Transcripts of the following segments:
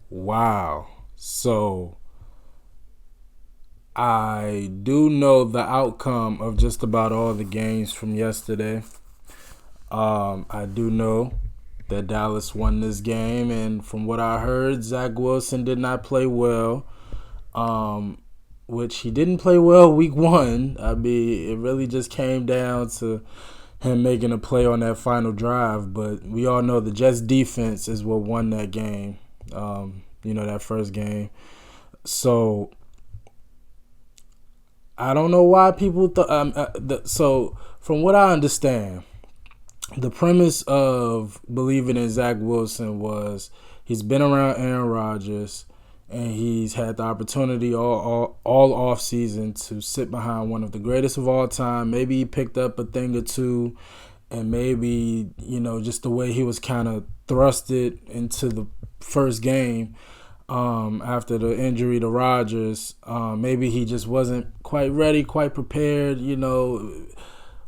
Wow. So I do know the outcome of just about all the games from yesterday. I do know that Dallas won this game, and from what I heard, Zach Wilson did not play well, which he didn't play well week one. I mean, it really just came down to him making a play on that final drive, but we all know the Jets defense is what won that game, that first game. So I don't know why people so from what I understand, the premise of believing in Zach Wilson was he's been around Aaron Rodgers and he's had the opportunity all off season to sit behind one of the greatest of all time. Maybe he picked up a thing or two, and maybe just the way he was kind of thrusted into the first game after the injury to Rodgers. Maybe he just wasn't quite ready, quite prepared.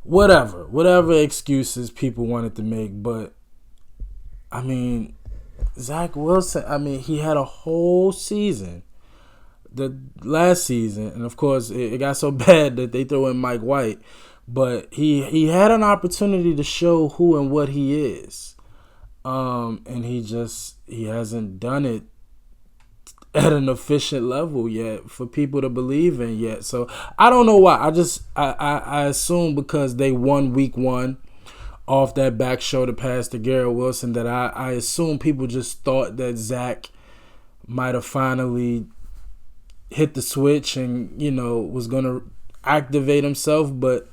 Whatever excuses people wanted to make. But I mean, Zach Wilson, he had a whole season, the last season, and of course it got so bad that they threw in Mike White, but he had an opportunity to show who and what he is, and he hasn't done it at an efficient level yet for people to believe in yet. So I don't know why. I assume because they won week one off that back shoulder pass to Garrett Wilson that I assume people just thought that Zach might have finally hit the switch and was gonna activate himself. But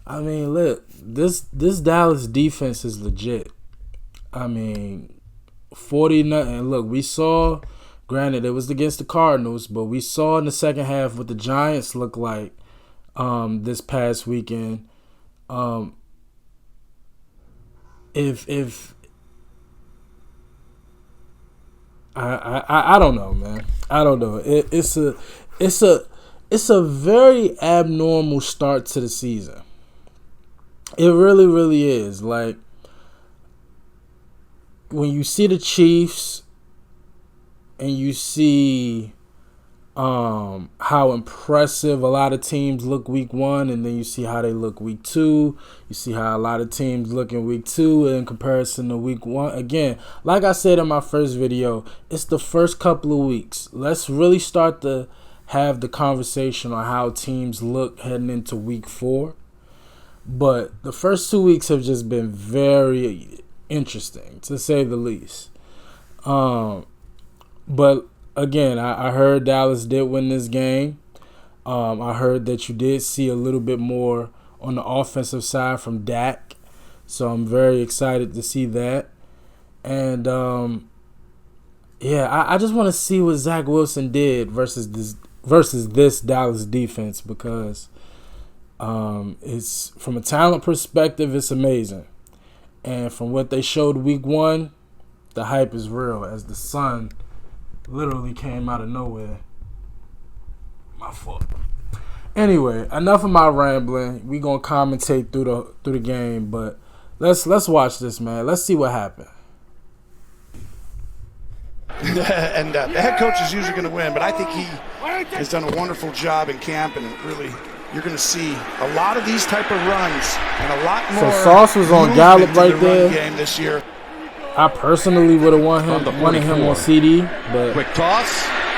I mean, look, this Dallas defense is legit. 40-0. Look, we saw. Granted, it was against the Cardinals, but we saw in the second half what the Giants look like this past weekend. If I don't know, man. I don't know. It's a very abnormal start to the season. It really, really is. Like when you see the Chiefs. And you see how impressive a lot of teams look week one, and then you see how they look week two. You see how a lot of teams look in week two in comparison to week one. Again, like I said in my first video, it's the first couple of weeks. Let's really start to have the conversation on how teams look heading into week four. But the first 2 weeks have just been very interesting, to say the least. But again, I heard Dallas did win this game. I heard that you did see a little bit more on the offensive side from Dak. So I'm very excited to see that. And, I just want to see what Zach Wilson did versus this Dallas defense because it's from a talent perspective, it's amazing. And from what they showed week one, the hype is real as the sun literally came out of nowhere. My fault. Anyway, enough of my rambling. We gonna commentate through the game, but let's watch this, man. Let's see what happened. And the head coach is usually going to win, but I think he has done a wonderful job in camp, and really, you're going to see a lot of these type of runs and a lot more. So Sauce was on Gallup right there. Game this year. I personally would have wanted him on CD, but quick toss.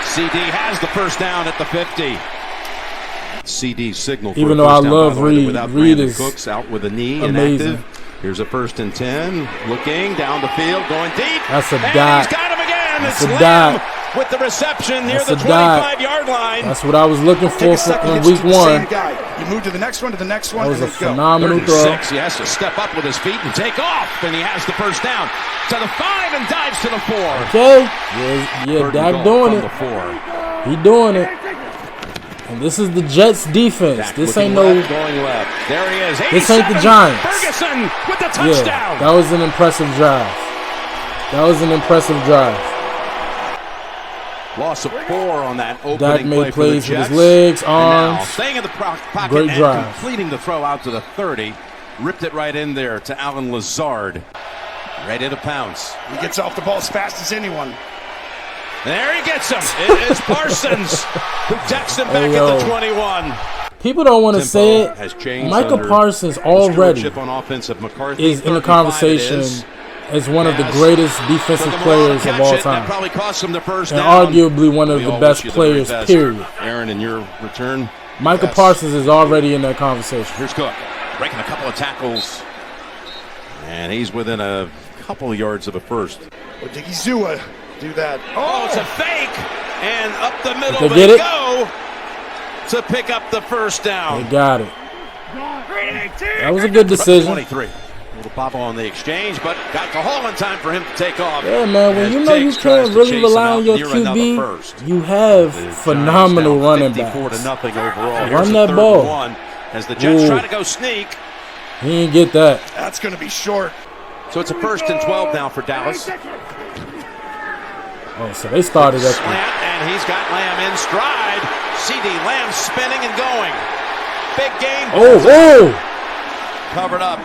CD has the first down at the 50. CD signal. Even though I love Reed, Reed is Cooks out with a knee, amazing. Inactive. Here's a 1st and 10. Looking down the field, going deep. That's a and dot. He's got him again. That's it's a dot. With the reception near That's the 25-yard line. That's what I was looking for in week one. You move to the next one, to the next one. That was a phenomenal throw. He has to step up with his feet and take off, and he has the first down to the 5 and dives to the 4. Okay, yeah, Dak doing it. He doing it. And this is the Jets defense. Dak this ain't left, going left. There he is. This ain't the Giants. Ferguson with the touchdown. Yeah, that was an impressive drive. Loss of 4 on that opening Dak play made plays for the with Jets. his legs, arms. Now, staying in the pocket Great and drive. completing the throw out to the 30. Ripped it right in there to Allen Lazard. Ready to pounce. He gets off the ball as fast as anyone. There he gets him. It is Parsons who decks him back at the 21. People don't want to say it. Micah Parsons already is in the conversation as one of the greatest defensive players of all time. Probably cost him the first and down. Arguably one of the best players, period. Aaron, in your return. Micah Parsons is already in that conversation. Here's Cook breaking a couple of tackles. And he's within a couple of yards of a first. Well, Diggy Zua do that. Oh, it's a fake. And up the middle they go to pick up the first down. They got it. That was a good decision. 23. A little bobble on the exchange, but got the hole in time for him to take off. Yeah, man, when you know you can't really rely on your QB, you have phenomenal running backs. 54-0 overall. Run that ball. As the Jets try to go sneak. He didn't get that. That's going to be short. So it's a 1st and 12 now for Dallas. Oh, so they started up. Slant, and he's got Lamb in stride. CD Lamb spinning and going. Big game. Oh. Covered up.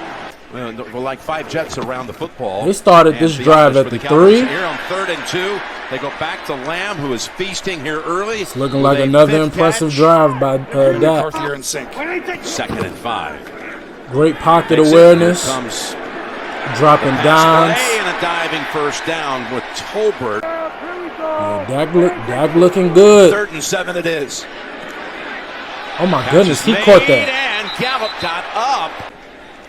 Well, like 5 Jets around the football. They started this drive at the 3. Here on 3rd and 2. They go back to Lamb, who is feasting here early. It's looking like another impressive drive by Dak. 2nd and 5. Great pocket awareness. Dropping downs. And a diving first down with Tolbert. Yeah, Dak looking good. 3rd and 7 it is. Oh my goodness, he caught that. And Gallup got up.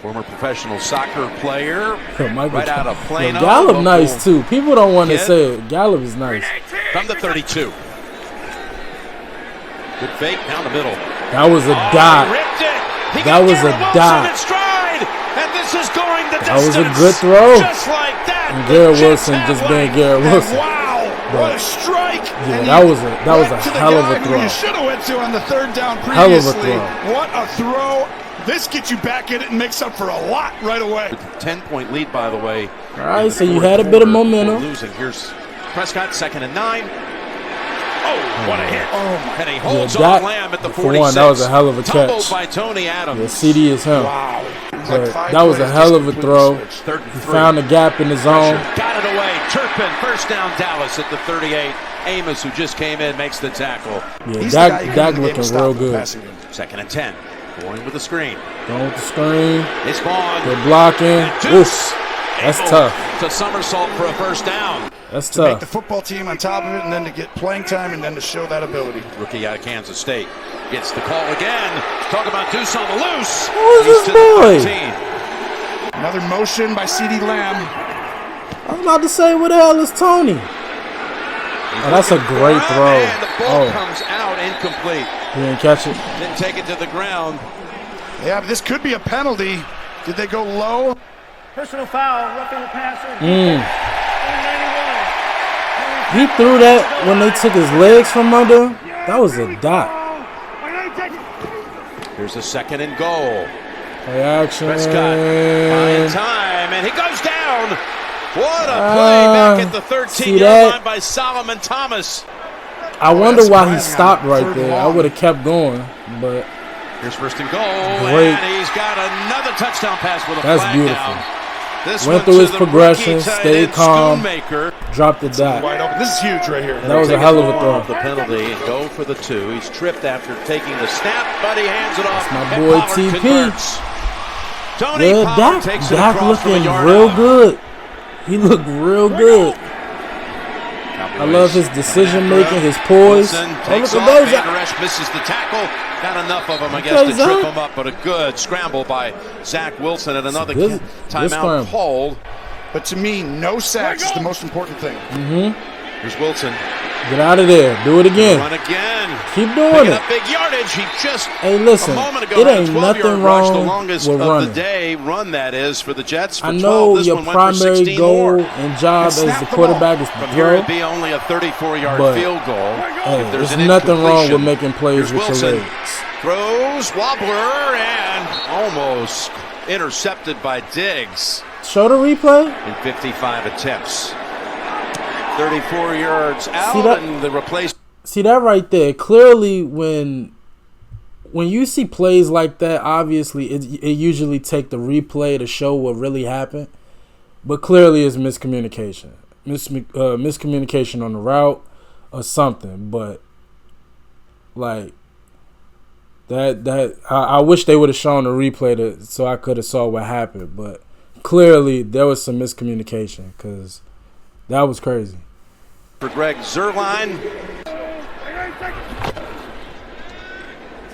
Former professional soccer player. Right out of Plano. Gallup nice too. People don't want to say it. Gallup is nice. From the 32. Good fake down the middle. That was a dot. That was a dot. And this is going the that was a good throw. Just like that. And Garrett Wilson just being Garrett Wilson. Wow, what a strike. Yeah, that was a hell of a throw. You should have went to on the 3rd down previously. Hell of a throw. What a throw. This gets you back in it and makes up for a lot right away. 10-point lead, by the way. All right, so you had a bit of momentum. Losing. Here's Prescott, 2nd and 9. Oh, what a hit. And he holds on Lamb at the 46. For one, that was a hell of a catch. Tumbled by Tony Adams. Yeah, CD is him. Wow. But that was a hell of a throw. He found a gap in the zone. Got it away. Turpin, 1st down Dallas at the 38. Amos, who just came in, makes the tackle. Yeah, Dak looking real good. 2nd and 10. Going with the screen. Going with the screen. It's gone. Good blocking. Oof. That's tough. To somersault for a first down. That's to tough. Make the football team on top of it, and then to get playing time, and then to show that ability. Rookie out of Kansas State gets the call again. Talk about Deuce on the loose. Who's this boy? Another motion by CD Lamb. I was about to say, what the hell is Tony? Oh, that's a great throw. And the ball comes out incomplete. He didn't catch it. Didn't take it to the ground. Yeah, but this could be a penalty. Did they go low? Personal foul, roughing the passer. He threw that when they took his legs from under. That was a dot. Here's a 2nd and goal. Play action. Prescott buying time, and he goes down. What a play back at the 13-yard line by Solomon Thomas. I wonder why he stopped right there. I would have kept going, but here's 1st and goal, and he's got another touchdown pass with a flag beautiful. down. This went through his progression, stayed calm, dropped the dot. Wide open. This is huge right here. That was a hell of a throw. The penalty and go for the 2. He's tripped after taking the snap, but he hands it off. That's my boy TP. Tony yeah, takes Dak looking real good. He looked real good. I love his decision making, his poise. Takes off. Van Der Esch misses the tackle. Not enough of him, I guess, to trip him up, but a good scramble by Zach Wilson and another timeout called. But to me, no sacks is the most important thing. Here's Wilson. Get out of there. Do it again. Run again. Keep doing it. Big yardage. He just listen, a moment ago it had a ain't 12-yard nothing rush, wrong the longest with of running. the day run that is for the Jets. For I 12. know This your one went for primary 16 goal more. and job as the quarterback is to From here throw. it'd be only a 34-yard field goal. Hey, if there's there's an nothing wrong with incompletion. making plays Here's with Wilson. your legs. Throws, wobbler, and almost intercepted by Diggs Show the replay. in 55 attempts. 34 yards out, and the replacement. See that right there? Clearly, when you see plays like that, obviously it usually take the replay to show what really happened. But clearly, it's miscommunication. Miscommunication on the route. or something. But like that I wish they would have shown the replay so I could have saw what happened. But clearly there was some miscommunication because that was crazy. For Greg Zuerlein.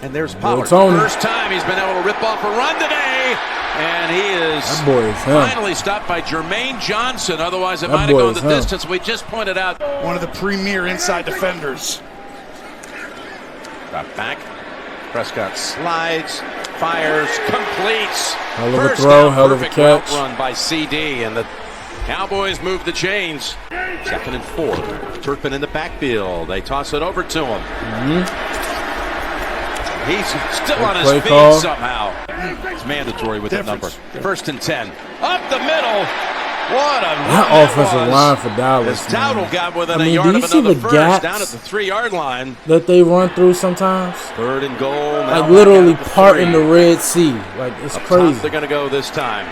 And there's Pollard. First time he's been able to rip off a run today. And he is finally stopped by Jermaine Johnson. Otherwise, it might have gone the distance we just pointed out. One of the premier inside defenders. Got back. Prescott slides, fires, completes. Hell of a throw, hell of a catch. Run by CD, and the Cowboys move the chains. 2nd and 4. Turpin in the backfield. They toss it over to him. He's still on his feet somehow. It's mandatory with that number. 1st and 10. Up the middle. What a that offensive line for Dallas. As Dowdle got within a yard of another first down at the 3-yard line. That they run through sometimes. 3rd and goal. Like literally parting the Red Sea. Like it's crazy. They're going to go this time.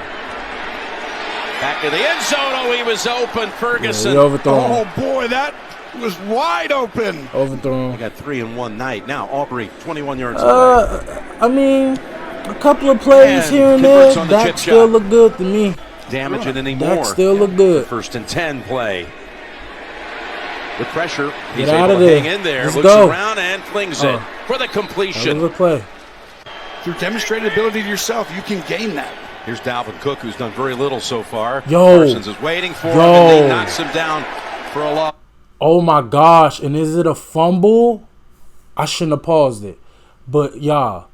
Back in the end zone. Oh, he was open. Ferguson. Yeah, overthrown. Oh boy, that was wide open. Overthrown. They got 3 in one night. Now Aubrey, 21 yards away. I mean, a couple of plays here and there. That still look good to me. Damage it anymore. That still look good. 1st and 10 play. With pressure, he's Get out able of to there. hang in there. Let's Looks go. around and flings it for the completion. Good play. Through demonstrated ability to yourself, you can gain that. Here's Dalvin Cook, who's done very little so far. Yo. Parsons is waiting for him, and he knocks him down for a loss. Oh my gosh! And is it a fumble? I shouldn't have paused it, but y'all,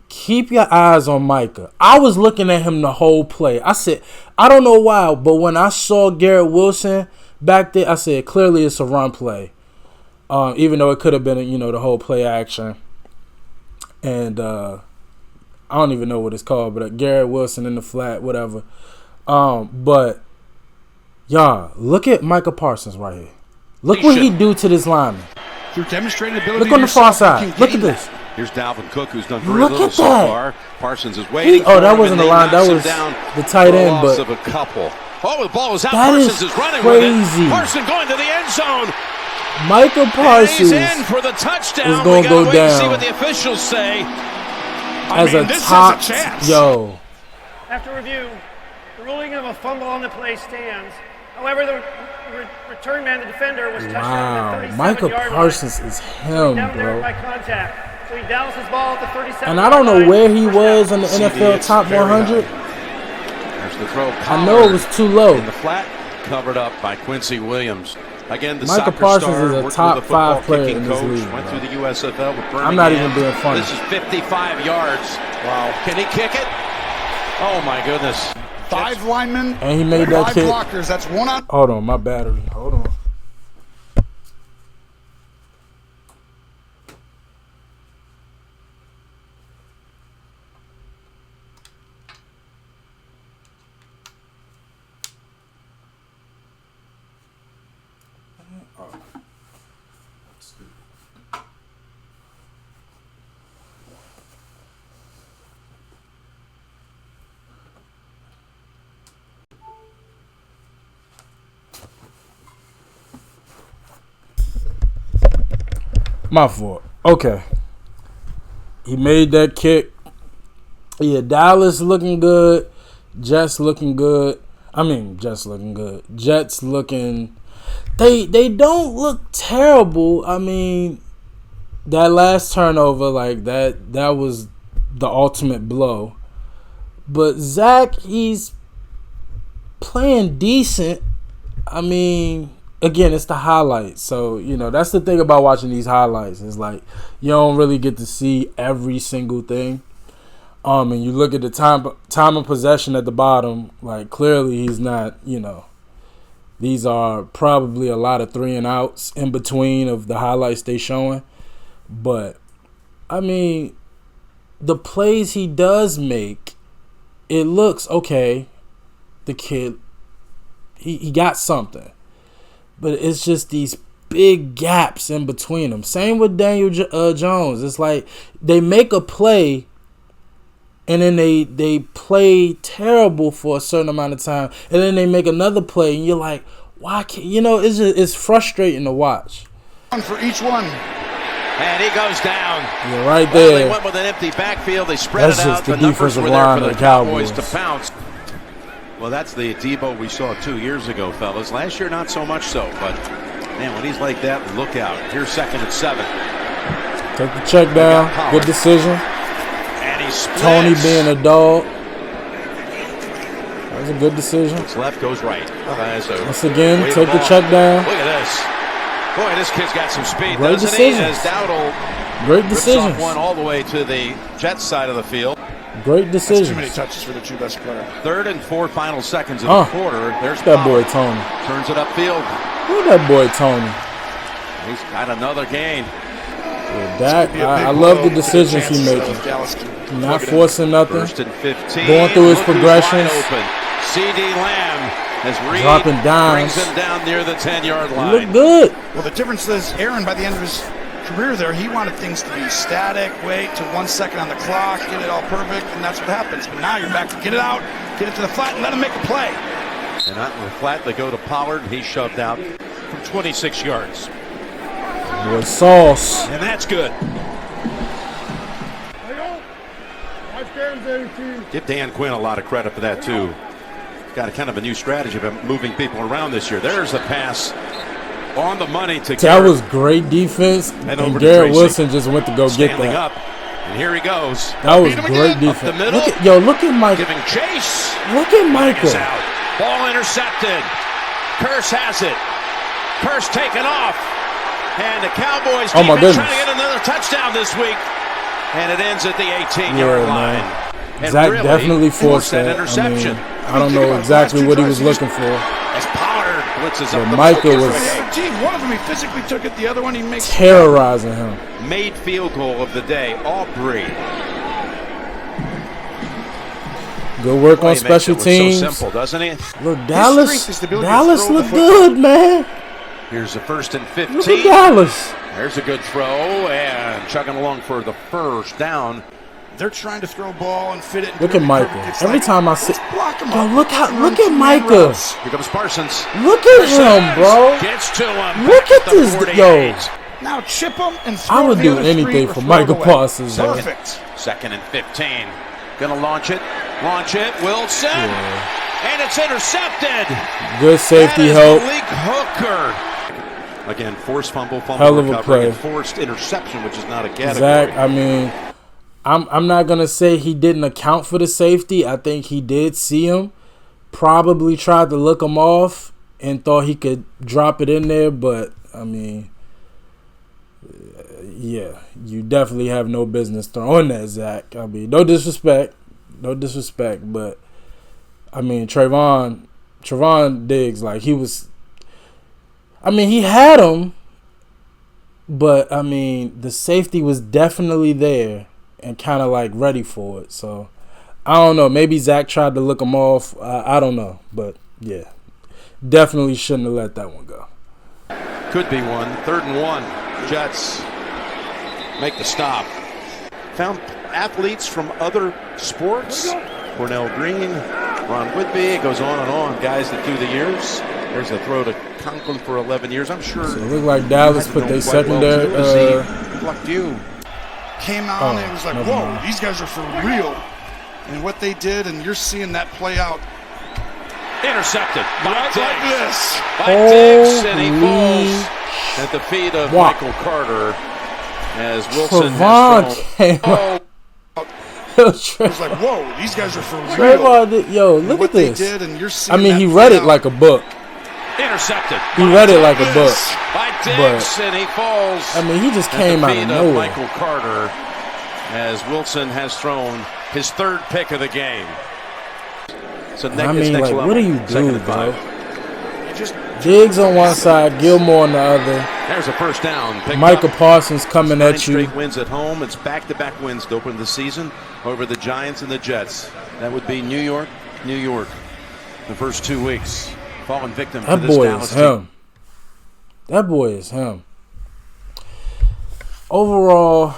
keep your eyes on Micah. I was looking at him the whole play. I said, I don't know why, but when I saw Garrett Wilson back there, I said, clearly it's a run play. Even though it could have been, the whole play action. And I don't even know what it's called, but Garrett Wilson in the flat, whatever. But, y'all, look at Micah Parsons right here. Look what he do to this lineman. Through demonstrated ability Look on the far side. Look at this. Here's Dalvin Cook, who's done very little so far. Parsons is waiting. That wasn't the line. That was the tight end. But of a couple. Oh, the ball is out. That Parsons is running with it. Parsons going to the end zone. Micah Parsons he's in for the touchdown. is going to go down. See what the officials say. As a top, yo. After review, the ruling of a fumble on the play stands. However, the return man, the defender, was touched down at the 37-yard line. Micah Parsons is him, down bro. there by contact. So he downs his ball at the 37. And I don't know where he was in the NFL top 100. There's the throw. I know it was too low. In the flat, covered up by Quincy Williams. Again, the Micah Parsons is a top 5 player in this league. Went through the USFL with Birmingham. I'm not even being funny. This is 55 yards. Wow. Can he kick it? Oh, my goodness. 5 linemen and he made that 5 kick. blockers. That's one on. Hold on, my battery. Hold on. My fault. Okay. He made that kick. Yeah, Dallas looking good. Jets looking good. Jets looking good. Jets looking... They don't look terrible. That last turnover, like, that was the ultimate blow. But Zach, he's playing decent. Again, it's the highlights. So, that's the thing about watching these highlights. It's like you don't really get to see every single thing. And you look at the time of possession at the bottom, like clearly he's not, these are probably a lot of 3 and outs in between of the highlights they showing. But, the plays he does make, it looks okay. The kid, he got something. But it's just these big gaps in between them. Same with Daniel Jones. It's like they make a play and then they play terrible for a certain amount of time. And then they make another play and you're like, why can't... it's frustrating to watch. One for each one. And he goes down. Yeah, right there. Well, they went with an empty backfield. They spread That's it out. just the numbers defensive were there line for of the the Cowboys to pounce. Well, that's the Debo we saw 2 years ago, fellas. Last year, not so much so. But, man, when he's like that, look out. Here's 2nd and 7. Take the check down. Good decision. And he splits. Tony being a dog. That was a good decision. Looks left, goes right. Once again, take the check down. Look at this. Boy, this kid's got some speed, Great doesn't decisions. he? As Dowdle Great rips decisions. off one all the way to the Jets side of the field. Great decisions. That's too many touches for the 2 best players. 3rd and 4 final seconds of the quarter. There's that boy Tony. Turns it upfield. Look at that boy Tony. He's got another gain. Yeah, Dak, I love the decisions he's making. Not forcing nothing. 1st and 15. Going through his progressions. CD Lamb has dropping dimes. brings him down near the 10-yard line. Look good. Well, the difference is Aaron, by the end of his career there, he wanted things to be static, wait to 1 second on the clock, get it all perfect, and that's what happens. But now you're back to get it out, get it to the flat, and let him make a play. And out in the flat, they go to Pollard. He's shoved out from 26 yards. Boy, sauce. And that's good. Give Dan Quinn a lot of credit for that, too. Got a kind of a new strategy of moving people around this year. There's the pass on the money to That Garrett. was great defense, and over to Garrett Tracy. Wilson just went to go get Standing that. up, and here he goes. That was great defense. Up the middle. Look at Micah. Giving chase. Look at Micah's Micah. out. Ball intercepted. Curse has it. Curse taken off. And the Cowboys Oh, my defense goodness. trying to get another touchdown this week. And it ends at the 18-yard line. And Zach really definitely forced that that interception. I don't know exactly what he was looking for. As Pollard blitzes But up the Micah middle. was One of them he physically took it, the other one he makes terrorizing him. Made field goal of the day, Aubrey. Good work on special teams. So simple, doesn't he? Look, Dallas look good, man. Here's the 1st and 15. Look at Dallas. There's a good throw and chugging along for the first down. They're trying to throw a ball and fit it. Look at Micah. Every time I see, look at Micah. Micah. Here comes Parsons. Look at him, bro. Gets to him. Look at this, 48. yo. Now chip him and throw I would the do other anything three for or Micah throw it away. Parsons, bro. Perfect. 2nd and 15. Gonna launch it. Wilson. Yeah. And it's intercepted. Good safety That is help. Malik Hooker. Again, forced fumble Hell of a recovery, play. and forced interception, which is not a category. Zach, I mean, I'm not gonna say he didn't account for the safety. I think he did see him. Probably tried to look him off and thought he could drop it in there, but I mean, yeah, you definitely have no business throwing that, Zach. I mean, no disrespect, but I mean, Trevon Diggs, like he was. I mean, he had him, but I mean, the safety was definitely there and kind of like ready for it. So I don't know. Maybe Zach tried to look him off. I don't know, but yeah, definitely shouldn't have let that one go. Could be one. 3rd and 1. Jets make the stop. Found athletes from other sports. Cornell Green, Ron Whitby. It goes on and on. Guys that do the years. There's a throw to Conklin for 11 years. I'm sure. So it looked like Dallas put their secondary. Plucked you. Came out and it was like, whoa, these guys are for real. And what they did, and you're seeing that play out. Intercepted by Diggs. Diggs, and he falls at the feet of Michael Carter as Wilson has came out. It was like, whoa, these guys are for real. Look at this. They did, and you're seeing I mean, he read it like a book. Intercepted. He read it like a book. By Diggs, and he falls. I mean, he just came out of nowhere. Michael Carter as Wilson has thrown his 3rd pick of the game. So I mean, like, level. what do you do, 2nd and bro? 5. Diggs on one side, Gilmore on the other. There's a first down. Micah Parsons coming at you. 9 straight wins at home. It's back-to-back wins to open the season over the Giants and the Jets. That would be New York. The first 2 weeks. Fallen victim to this Dallas team. That boy is him. Overall,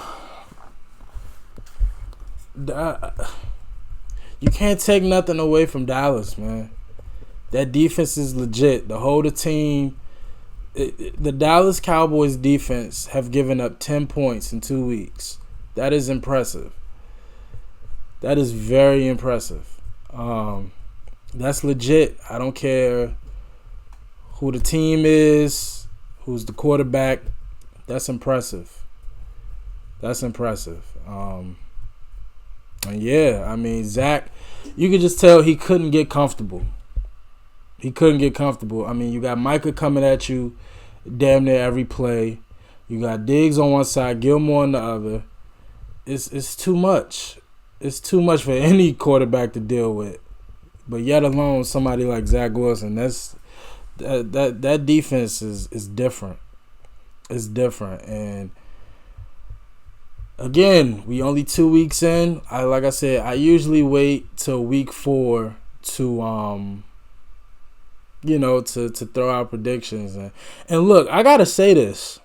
you can't take nothing away from Dallas, man. That defense is legit. The whole team the Dallas Cowboys defense have given up 10 points in 2 weeks. That is impressive. That is very impressive. That's legit. I don't care who the team is, who's the quarterback. That's impressive. That's impressive. And yeah, I mean, Zach, you could just tell he couldn't get comfortable. He couldn't get comfortable. I mean, you got Micah coming at you damn near every play. You got Diggs on one side, Gilmore on the other. It's too much. It's too much for any quarterback to deal with. But yet alone somebody like Zach Wilson, that defense is different. It's different. And again, we only 2 weeks in. Like I said, I usually wait till week 4 to to throw out predictions. And look, I gotta say this.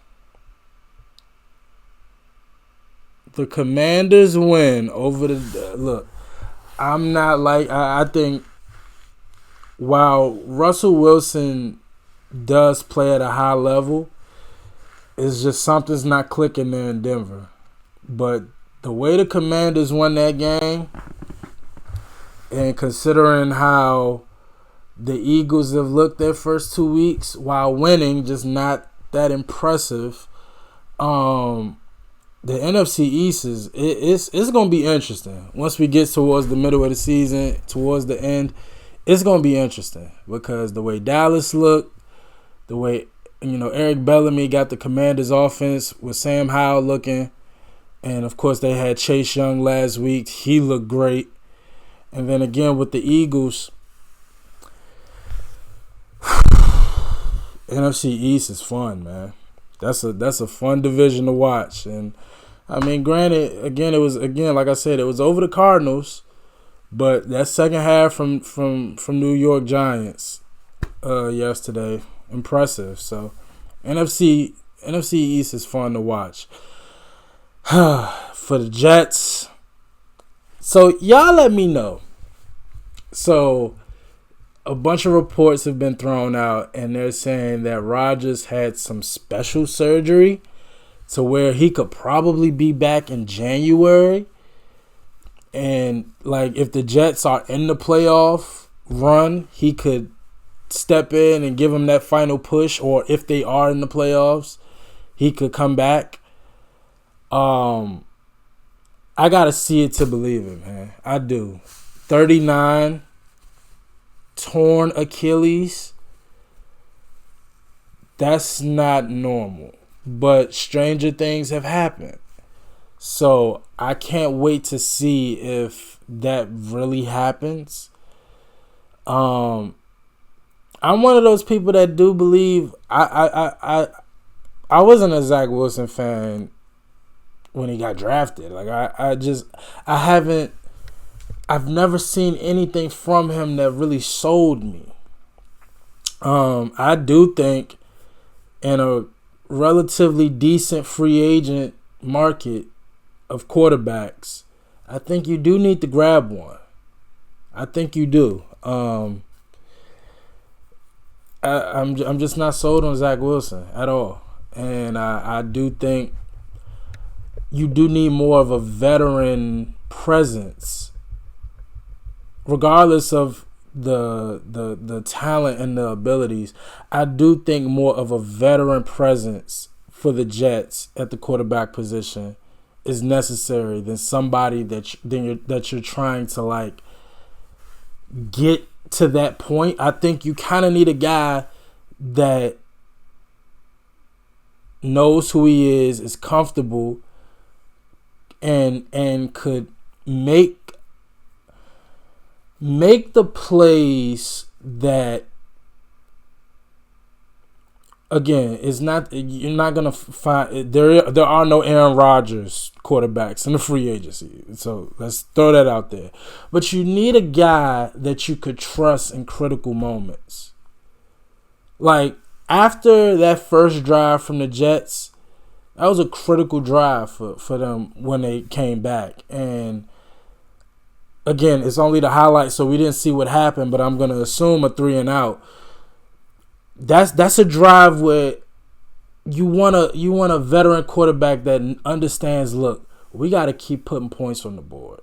The Commanders win over the look. I'm not like I think while Russell Wilson does play at a high level, it's just something's not clicking there in Denver. But the way the Commanders won that game, and considering how the Eagles have looked their first 2 weeks while winning, just not that impressive. The NFC East it's going to be interesting. Once we get towards the middle of the season, towards the end, it's going to be interesting because the way Dallas looked, the way Eric Bellamy got the Commanders offense with Sam Howell looking, and of course they had Chase Young last week. He looked great. And then again with the Eagles, NFC East is fun, man. That's a fun division to watch. And I mean, granted, again, like I said, it was over the Cardinals, but that second half from New York Giants yesterday, impressive. So NFC East is fun to watch. For the Jets, so y'all let me know. So a bunch of reports have been thrown out, and they're saying that Rodgers had some special surgery to where he could probably be back in January. And, like, if the Jets are in the playoff run, he could step in and give them that final push. Or if they are in the playoffs, he could come back. I got to see it to believe it, man. I do. 39, torn Achilles. That's not normal. But stranger things have happened. So I can't wait to see if that really happens. I'm one of those people that do believe I wasn't a Zach Wilson fan when he got drafted. Like I've never seen anything from him that really sold me. I do think in a relatively decent free agent market of quarterbacks, I think you do need to grab one. I think you do. I'm just not sold on Zach Wilson at all, and I do think you do need more of a veteran presence, regardless of the talent and the abilities. I do think more of a veteran presence for the Jets at the quarterback position is necessary than somebody that you're trying to like get to that point. I think you kind of need a guy that knows who he is comfortable, and could make the plays that, again, you're not gonna find there are no Aaron Rodgers quarterbacks in the free agency. So let's throw that out there. But you need a guy that you could trust in critical moments. Like after that first drive from the Jets, that was a critical drive for them when they came back. And again, it's only the highlights, so we didn't see what happened, but I'm going to assume a 3-and-out. that's a drive where you want a veteran quarterback that understands, look, we got to keep putting points on the board.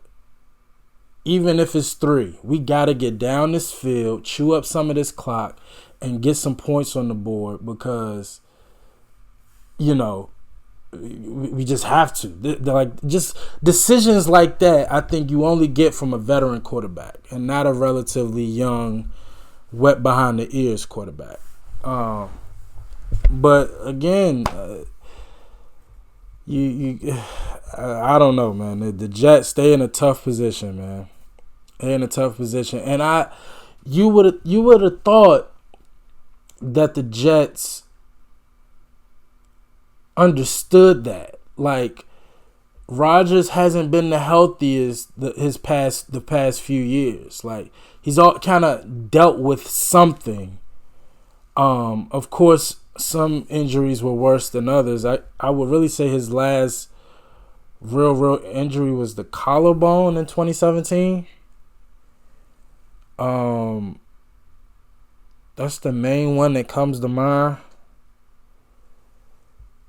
Even if it's 3, we got to get down this field, chew up some of this clock, and get some points on the board because, we just have to. Like, just decisions like that, I think you only get from a veteran quarterback and not a relatively young, wet behind the ears quarterback. But again, I don't know, man. The Jets stay in a tough position, man. They're in a tough position, and you would have thought that the Jets understood that. Like, Rodgers hasn't been the healthiest the past few years. Like, he's all kind of dealt with something. Of course, some injuries were worse than others. I would really say his last real injury was the collarbone in 2017. That's the main one that comes to mind.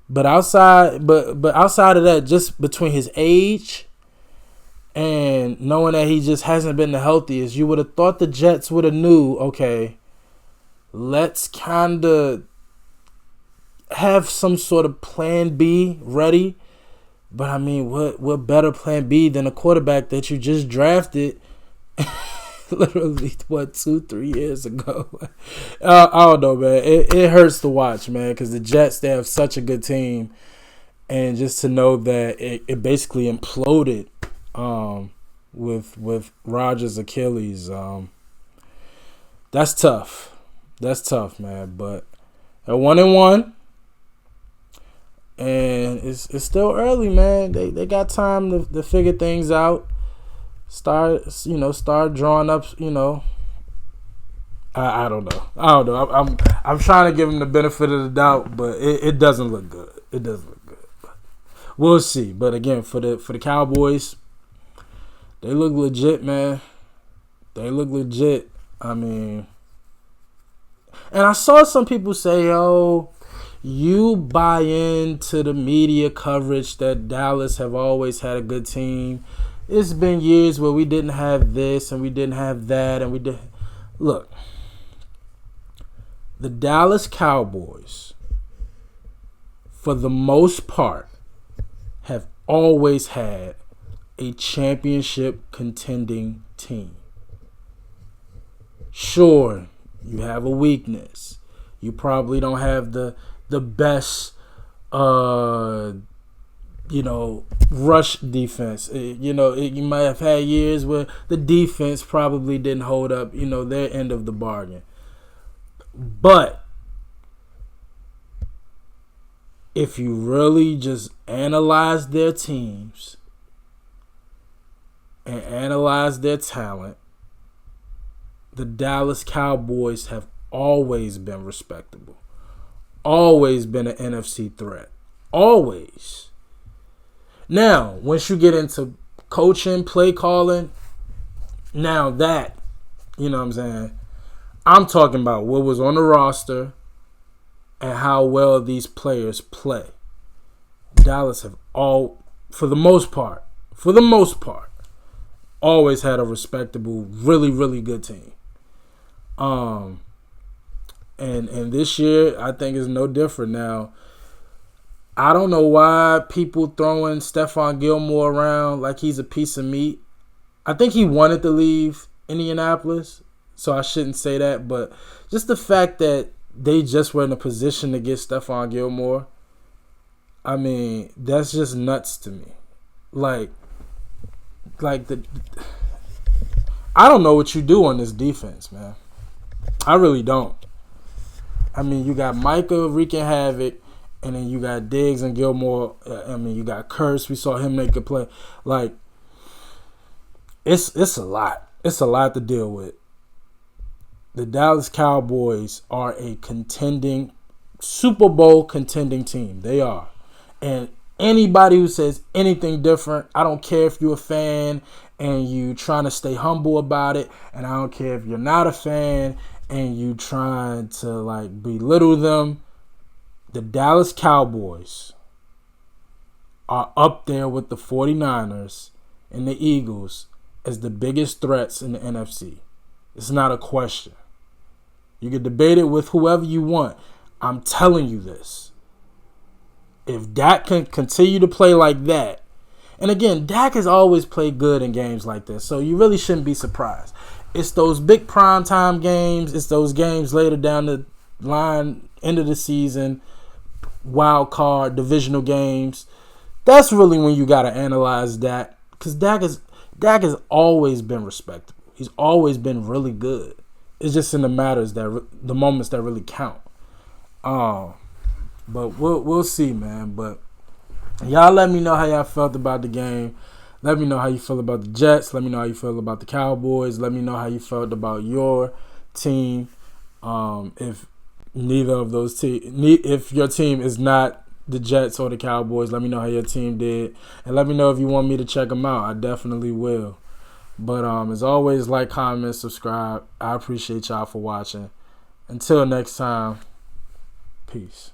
But outside of that, just between his age and knowing that he just hasn't been the healthiest, you would have thought the Jets would have knew, okay, let's kind of have some sort of plan B ready. But I mean, what better plan B than a quarterback that you just drafted literally 2-3 years ago? I don't know, man. It hurts to watch, man, because the Jets, they have such a good team, and just to know that it basically imploded with Rodgers' Achilles, that's tough. That's tough, man. But at 1-1, and it's still early, man. They got time to figure things out. Start drawing up, I don't know. I'm trying to give him the benefit of the doubt, but it doesn't look good. It doesn't look good. But we'll see. But again, for the Cowboys, they look legit, man. They look legit. I mean, and I saw some people say, "Oh, you buy into the media coverage that Dallas have always had a good team. It's been years where we didn't have this and we didn't have that and we did." Look, the Dallas Cowboys, for the most part, have always had a championship contending team. Sure, you have a weakness. You probably don't have the best rush defense. You might have had years where the defense probably didn't hold up, their end of the bargain. But if you really just analyze their teams and analyze their talent, the Dallas Cowboys have always been respectable. Always been an NFC threat. Always. Now, once you get into coaching, play calling, now that, you know what I'm saying, I'm talking about what was on the roster and how well these players play. Dallas have for the most part, always had a respectable, really, really good team. And this year, I think is no different. Now, I don't know why people throwing Stephon Gilmore around like he's a piece of meat. I think he wanted to leave Indianapolis, so I shouldn't say that. But just the fact that they just were in a position to get Stephon Gilmore, I mean, that's just nuts to me. I don't know what you do on this defense, man. I really don't. I mean, you got Micah wreaking havoc, and then you got Diggs and Gilmore. You got Kurtz. We saw him make a play. It's a lot. It's a lot to deal with. The Dallas Cowboys are a contending, Super Bowl contending team. They are. And anybody who says anything different, I don't care if you're a fan and you trying to stay humble about it, and I don't care if you're not a fan and you trying to like belittle them, the Dallas Cowboys are up there with the 49ers and the Eagles as the biggest threats in the NFC. It's not a question. You can debate it with whoever you want. I'm telling you this. If Dak can continue to play like that, and again, Dak has always played good in games like this, so you really shouldn't be surprised. It's those big primetime games. It's those games later down the line, end of the season, wild card, divisional games. That's really when you got to analyze Dak, because Dak has always been respectable. He's always been really good. It's just in the moments that really count. But we'll see, man. But y'all let me know how y'all felt about the game. Let me know how you feel about the Jets. Let me know how you feel about the Cowboys. Let me know how you felt about your team. If neither of those if your team is not the Jets or the Cowboys, let me know how your team did, and let me know if you want me to check them out. I definitely will. But as always, like, comment, subscribe. I appreciate y'all for watching. Until next time, peace.